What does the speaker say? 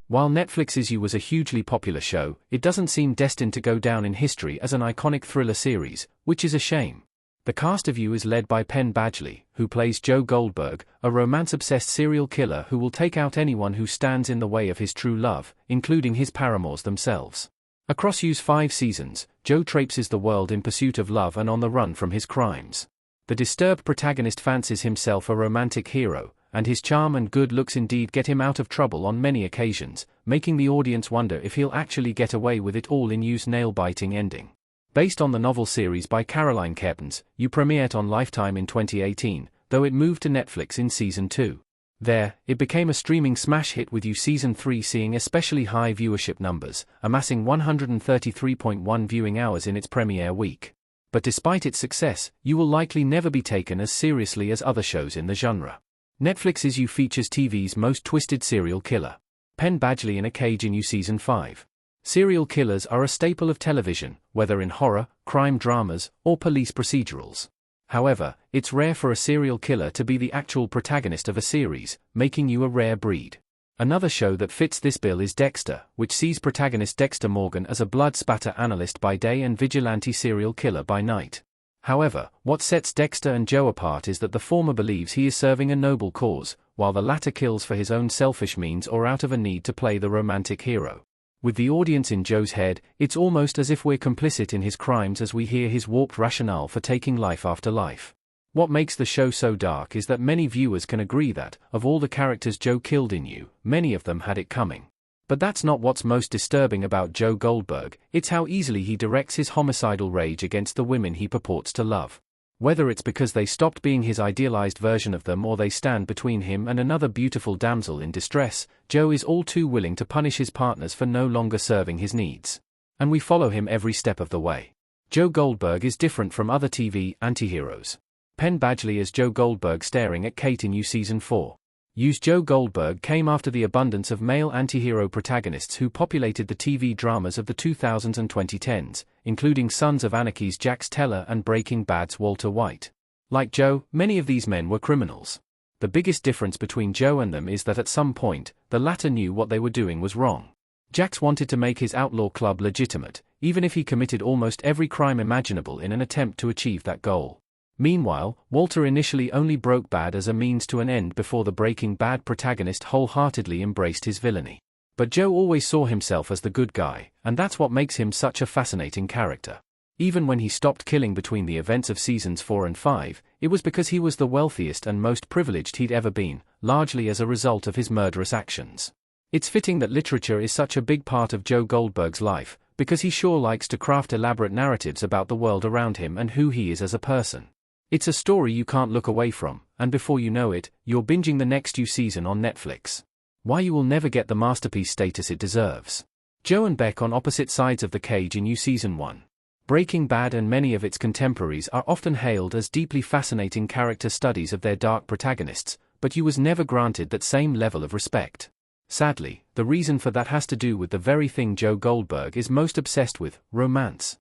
While Netflix's You was a hugely popular show, it doesn't seem destined to go down in history as an iconic thriller series, which is a shame. The cast of You is led by Penn Badgley, who plays Joe Goldberg, a romance-obsessed serial killer who will take out anyone who stands in the way of his true love, including his paramours themselves. Across You's 5 seasons, Joe traipses the world in pursuit of love and on the run from his crimes. The disturbed protagonist fancies himself a romantic hero, and his charm and good looks indeed get him out of trouble on many occasions, making the audience wonder if he'll actually get away with it all in You's nail-biting ending. Based on the novel series by Caroline Kepnes, You premiered on Lifetime in 2018, though it moved to Netflix in Season 2. There, it became a streaming smash hit with You Season 3 seeing especially high viewership numbers, amassing 133.1 viewing hours in its premiere week. But despite its success, You will likely never be taken as seriously as other shows in the genre. Netflix's You features TV's most twisted serial killer. Penn Badgley in a cage in You Season 5. Serial killers are a staple of television, whether in horror, crime dramas, or police procedurals. However, it's rare for a serial killer to be the actual protagonist of a series, making You a rare breed. Another show that fits this bill is Dexter, which sees protagonist Dexter Morgan as a blood spatter analyst by day and vigilante serial killer by night. However, what sets Dexter and Joe apart is that the former believes he is serving a noble cause, while the latter kills for his own selfish means or out of a need to play the romantic hero. With the audience in Joe's head, it's almost as if we're complicit in his crimes as we hear his warped rationale for taking life after life. What makes the show so dark is that many viewers can agree that, of all the characters Joe killed in You, many of them had it coming. But that's not what's most disturbing about Joe Goldberg, it's how easily he directs his homicidal rage against the women he purports to love. Whether it's because they stopped being his idealized version of them or they stand between him and another beautiful damsel in distress, Joe is all too willing to punish his partners for no longer serving his needs. And we follow him every step of the way. Joe Goldberg is different from other TV anti-heroes. Penn Badgley as Joe Goldberg staring at Kate in You Season 4. You's Joe Goldberg came after the abundance of male anti-hero protagonists who populated the TV dramas of the 2000s and 2010s, including Sons of Anarchy's Jax Teller and Breaking Bad's Walter White. Like Joe, many of these men were criminals. The biggest difference between Joe and them is that at some point, the latter knew what they were doing was wrong. Jax wanted to make his outlaw club legitimate, even if he committed almost every crime imaginable in an attempt to achieve that goal. Meanwhile, Walter initially only broke bad as a means to an end before the Breaking Bad protagonist wholeheartedly embraced his villainy. But Joe always saw himself as the good guy, and that's what makes him such a fascinating character. Even when he stopped killing between the events of seasons 4 and 5, it was because he was the wealthiest and most privileged he'd ever been, largely as a result of his murderous actions. It's fitting that literature is such a big part of Joe Goldberg's life, because he sure likes to craft elaborate narratives about the world around him and who he is as a person. It's a story you can't look away from, and before you know it, you're binging the next You season on Netflix. Why You will never get the masterpiece status it deserves. Joe and Beck on opposite sides of the cage in You Season 1. Breaking Bad and many of its contemporaries are often hailed as deeply fascinating character studies of their dark protagonists, but You was never granted that same level of respect. Sadly, the reason for that has to do with the very thing Joe Goldberg is most obsessed with: romance.